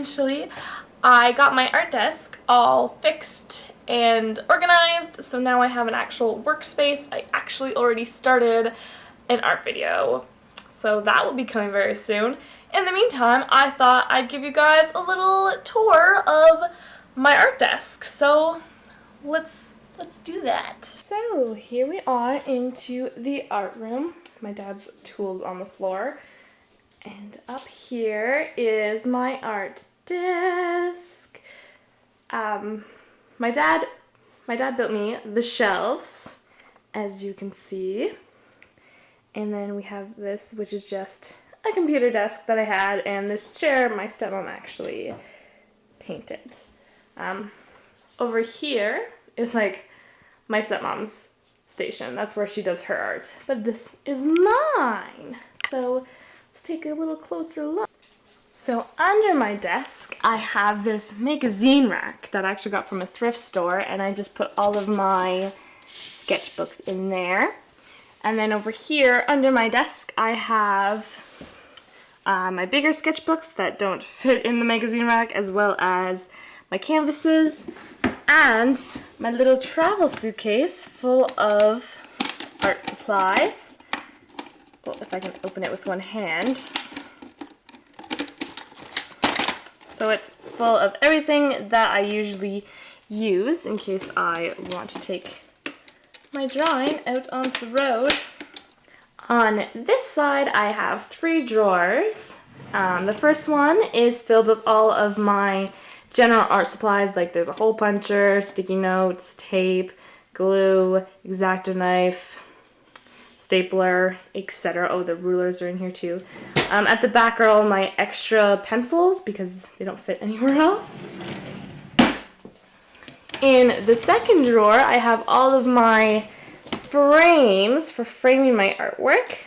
eventually. I got my art desk all fixed and organized, so now I have an actual workspace. I actually already started an art video, so that will be coming very soon. In the meantime, I thought I'd give you guys a little tour of my art desk, so let's do that. So here we are into the art room. My dad's tools on the floor. And up here is my art desk. My dad built me the shelves, as you can see. And then we have this, which is just a computer desk that I had, and this chair my stepmom actually painted. Over here is like my stepmom's station. That's where she does her art. But this is mine. So let's take a little closer look. So under my desk, I have this magazine rack that I actually got from a thrift store, and I just put all of my sketchbooks in there. And then over here, under my desk, I have my bigger sketchbooks that don't fit in the magazine rack, as well as my canvases, and my little travel suitcase full of art supplies. Well, if I can open it with one hand. So it's full of everything that I usually use in case I want to take my drawing out onto the road. On this side, I have 3 drawers. The first one is filled with all of my general art supplies, like there's a hole puncher, sticky notes, tape, glue, X-Acto knife, stapler, etc. Oh, the rulers are in here too. At the back are all my extra pencils because they don't fit anywhere else. In the second drawer, I have all of my frames for framing my artwork.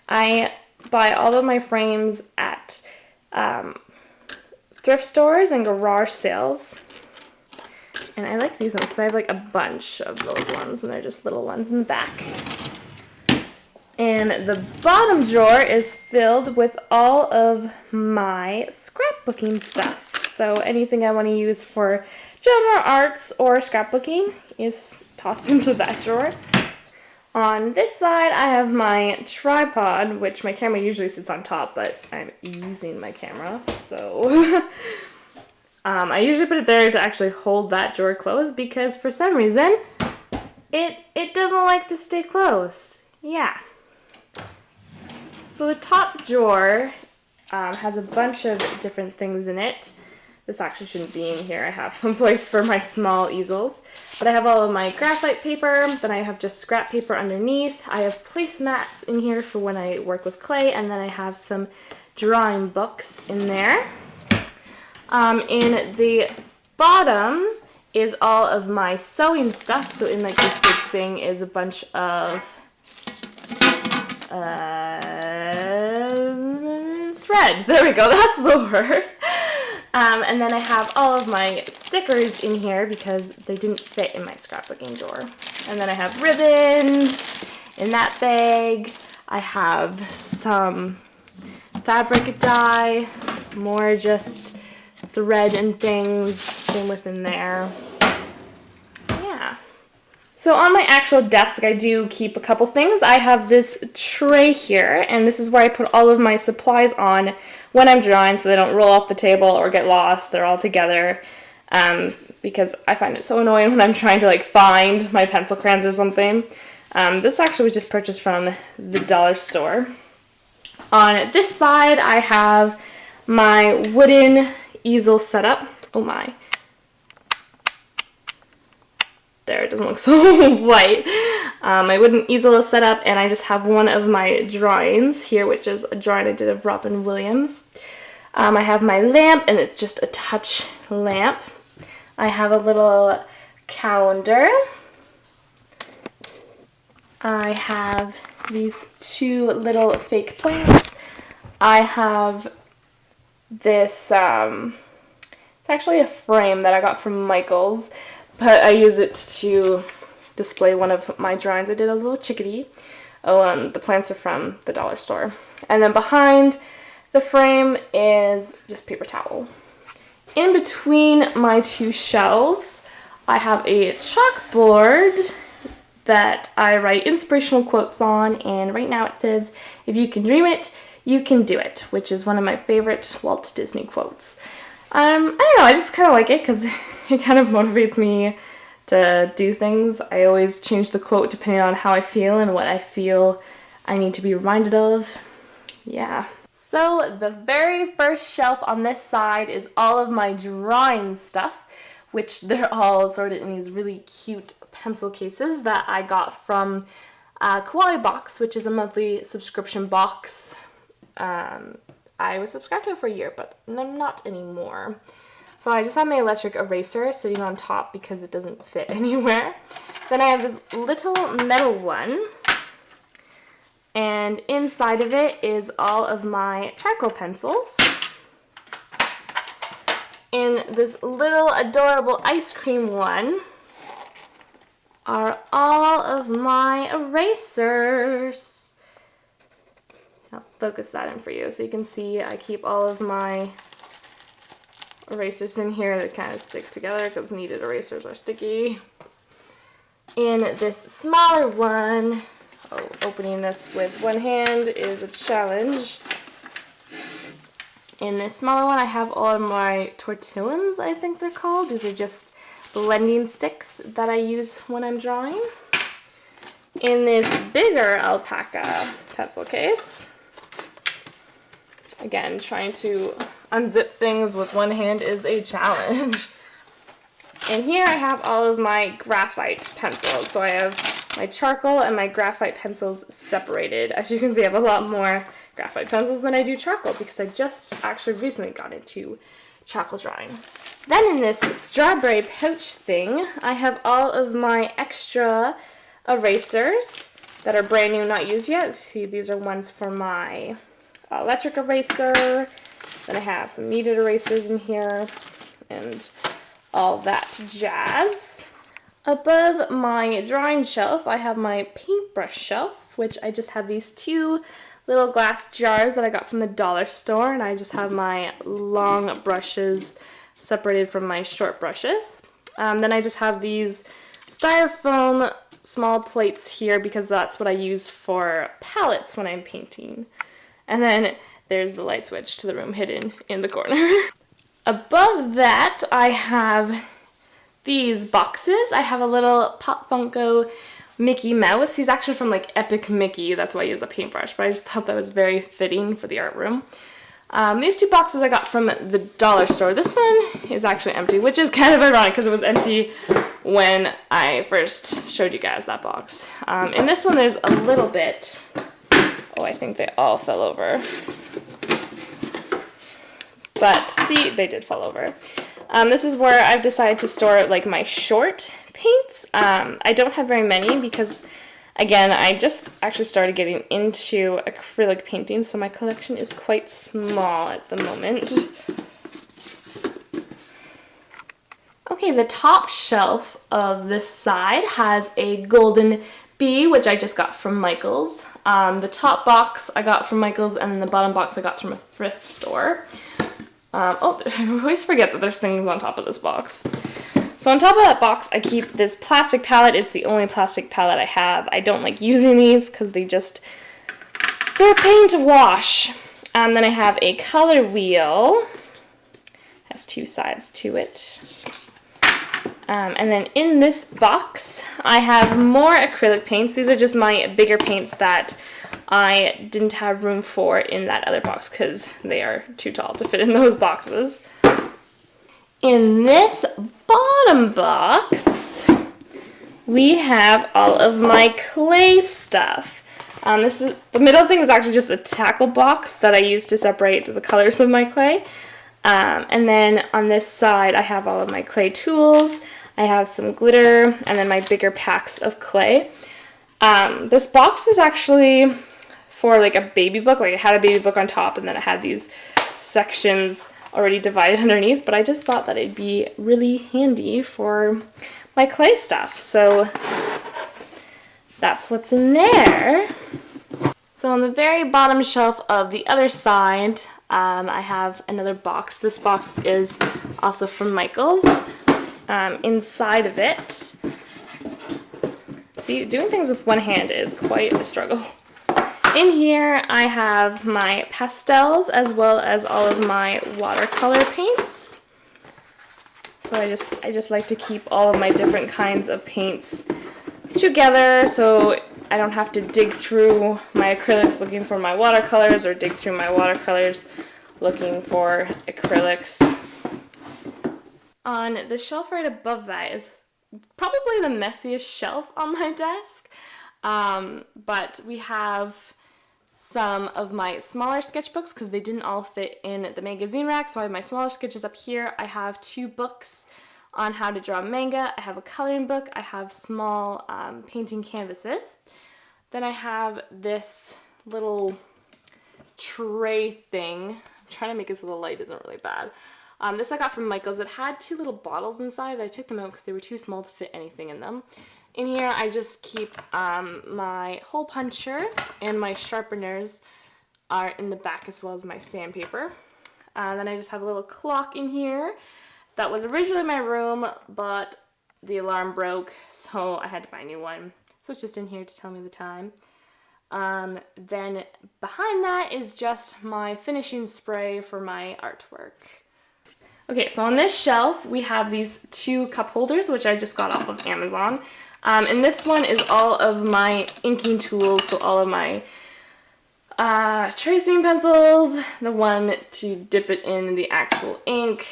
I buy all of my frames at thrift stores and garage sales. And I like these ones because I have like a bunch of those ones, and they're just little ones in the back. And the bottom drawer is filled with all of my scrapbooking stuff. So anything I want to use for general arts or scrapbooking is tossed into that drawer. On this side, I have my tripod, which my camera usually sits on top, but I'm using my camera, so I usually put it there to actually hold that drawer closed because for some reason it doesn't like to stay closed. Yeah. So the top drawer has a bunch of different things in it. This actually shouldn't be in here. I have a place for my small easels. But I have all of my graphite paper, then I have just scrap paper underneath. I have placemats in here for when I work with clay, and then I have some drawing books in there. In the bottom is all of my sewing stuff. So in like this big thing is a bunch of thread. There we go, that's the word. And then I have all of my stickers in here because they didn't fit in my scrapbooking drawer. And then I have ribbons in that bag. I have some fabric dye, more just thread and things, same within there. Yeah. So on my actual desk, I do keep a couple things. I have this tray here, and this is where I put all of my supplies on when I'm drawing so they don't roll off the table or get lost. They're all together because I find it so annoying when I'm trying to like find my pencil crayons or something. This actually was just purchased from the dollar store. On this side, I have my wooden easel setup. Oh my. There, it doesn't look so white. My wooden easel is set up, and I just have one of my drawings here, which is a drawing I did of Robin Williams. I have my lamp, and it's just a touch lamp. I have a little calendar. I have these 2 little fake plants. I have this, it's actually a frame that I got from Michael's, but I use it to display one of my drawings. I did a little chickadee. The plants are from the dollar store. And then behind The frame is just paper towel. In between my two shelves, I have a chalkboard that I write inspirational quotes on, and right now it says, "If you can dream it, you can do it," which is one of my favorite Walt Disney quotes. I don't know, I just kind of like it because it kind of motivates me to do things. I always change the quote depending on how I feel and what I feel I need to be reminded of. Yeah. So the very first shelf on this side is all of my drawing stuff, which they're all sorted in these really cute pencil cases that I got from Kawaii Box, which is a monthly subscription box. I was subscribed to it for a year, but I'm not anymore. So I just have my electric eraser sitting on top because it doesn't fit anywhere. Then I have this little metal one, and inside of it is all of my charcoal pencils. In this little adorable ice cream one are all of my erasers. I'll focus that in for you so you can see I keep all of my erasers in here that kind of stick together because kneaded erasers are sticky. In this smaller one, opening this with one hand is a challenge. In this smaller one, I have all of my tortillons, I think they're called. These are just blending sticks that I use when I'm drawing. In this bigger alpaca pencil case, again, trying to unzip things with one hand is a challenge. And here I have all of my graphite pencils. So I have my charcoal and my graphite pencils separated. As you can see, I have a lot more graphite pencils than I do charcoal because I just actually recently got into charcoal drawing. Then in this strawberry pouch thing, I have all of my extra erasers that are brand new, not used yet. See, these are ones for my electric eraser. Then I have some kneaded erasers in here and all that jazz. Above my drawing shelf, I have my paintbrush shelf, which I just have these two little glass jars that I got from the dollar store, and I just have my long brushes separated from my short brushes. Then I just have these styrofoam small plates here because that's what I use for palettes when I'm painting. And then there's the light switch to the room hidden in the corner. Above that, I have these boxes. I have a little Pop Funko Mickey Mouse. He's actually from like Epic Mickey. That's why I use a paintbrush, but I just thought that was very fitting for the art room. These two boxes I got from the dollar store. This one is actually empty, which is kind of ironic because it was empty when I first showed you guys that box. In this one, there's a little bit. Oh, I think they all fell over. But see, they did fall over. This is where I've decided to store like my short paints. I don't have very many because, again, I just actually started getting into acrylic painting, so my collection is quite small at the moment. Okay, the top shelf of this side has a golden bee, which I just got from Michael's. The top box I got from Michael's, and then the bottom box I got from a thrift store. I always forget that there's things on top of this box. So on top of that box, I keep this plastic palette. It's the only plastic palette I have. I don't like using these because they're a pain to wash. Then I have a color wheel. Has two sides to it. And then in this box, I have more acrylic paints. These are just my bigger paints that I didn't have room for in that other box because they are too tall to fit in those boxes. In this bottom box, we have all of my clay stuff. The middle thing is actually just a tackle box that I use to separate the colors of my clay. And then on this side, I have all of my clay tools. I have some glitter, and then my bigger packs of clay. This box was actually for like a baby book. Like, it had a baby book on top, and then it had these sections already divided underneath, but I just thought that it'd be really handy for my clay stuff. So that's what's in there. So on the very bottom shelf of the other side, I have another box. This box is also from Michaels. Inside of it, see, doing things with one hand is quite a struggle. In here, I have my pastels as well as all of my watercolor paints. So I just like to keep all of my different kinds of paints together so I don't have to dig through my acrylics looking for my watercolors or dig through my watercolors looking for acrylics. On the shelf right above that is probably the messiest shelf on my desk, but we have some of my smaller sketchbooks because they didn't all fit in the magazine rack, so I have my smaller sketches up here. I have 2 books on how to draw manga. I have a coloring book. I have small painting canvases. Then I have this little tray thing. I'm trying to make it so the light isn't really bad. This I got from Michaels. It had 2 little bottles inside, but I took them out because they were too small to fit anything in them. In here, I just keep my hole puncher, and my sharpeners are in the back as well as my sandpaper. Then I just have a little clock in here that was originally in my room, but the alarm broke, so I had to buy a new one. So it's just in here to tell me the time. Then behind that is just my finishing spray for my artwork. Okay, so on this shelf, we have these 2 cup holders, which I just got off of Amazon. And this one is all of my inking tools, so all of my tracing pencils, the one to dip it in the actual ink.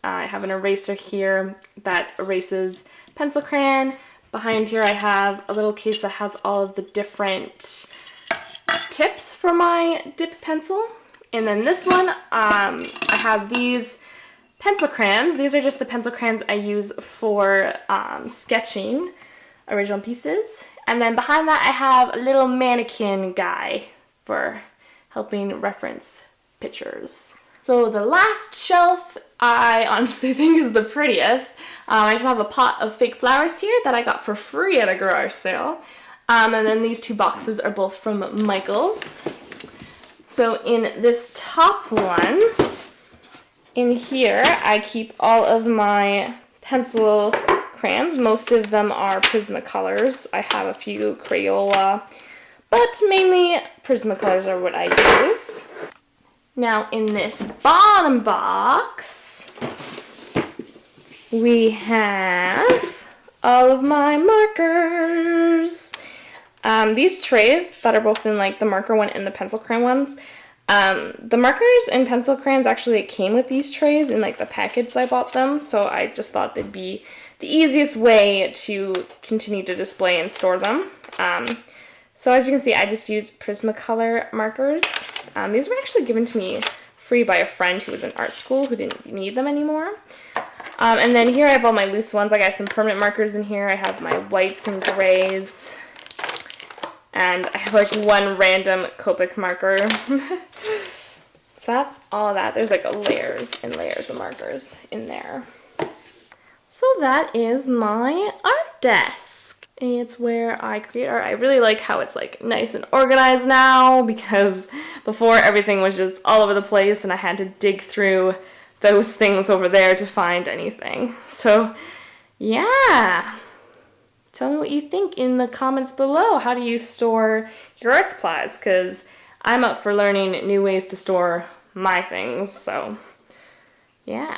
I have an eraser here that erases pencil crayon. Behind here I have a little case that has all of the different tips for my dip pencil. And then this one, I have these pencil crayons. These are just the pencil crayons I use for sketching original pieces. And then behind that I have a little mannequin guy for helping reference pictures. So the last shelf I honestly think is the prettiest. I just have a pot of fake flowers here that I got for free at a garage sale. And then these 2 boxes are both from Michaels. So in this top one, in here I keep all of my pencil crayons. Most of them are Prismacolors. I have a few Crayola, but mainly Prismacolors are what I use. Now in this bottom box, we have all of my markers. These trays that are both in like the marker one and the pencil crayon ones, the markers and pencil crayons actually came with these trays in like the package I bought them, so I just thought they'd be the easiest way to continue to display and store them. So as you can see, I just used Prismacolor markers. These were actually given to me free by a friend who was in art school who didn't need them anymore. And then here I have all my loose ones. Like I have some permanent markers in here. I have my whites and grays. And I have like one random Copic marker. So that's all that. There's like layers and layers of markers in there. So that is my art desk. It's where I create art. I really like how it's like nice and organized now, because before everything was just all over the place and I had to dig through those things over there to find anything. So yeah. Tell me what you think in the comments below. How do you store your art supplies? Because I'm up for learning new ways to store my things. So yeah.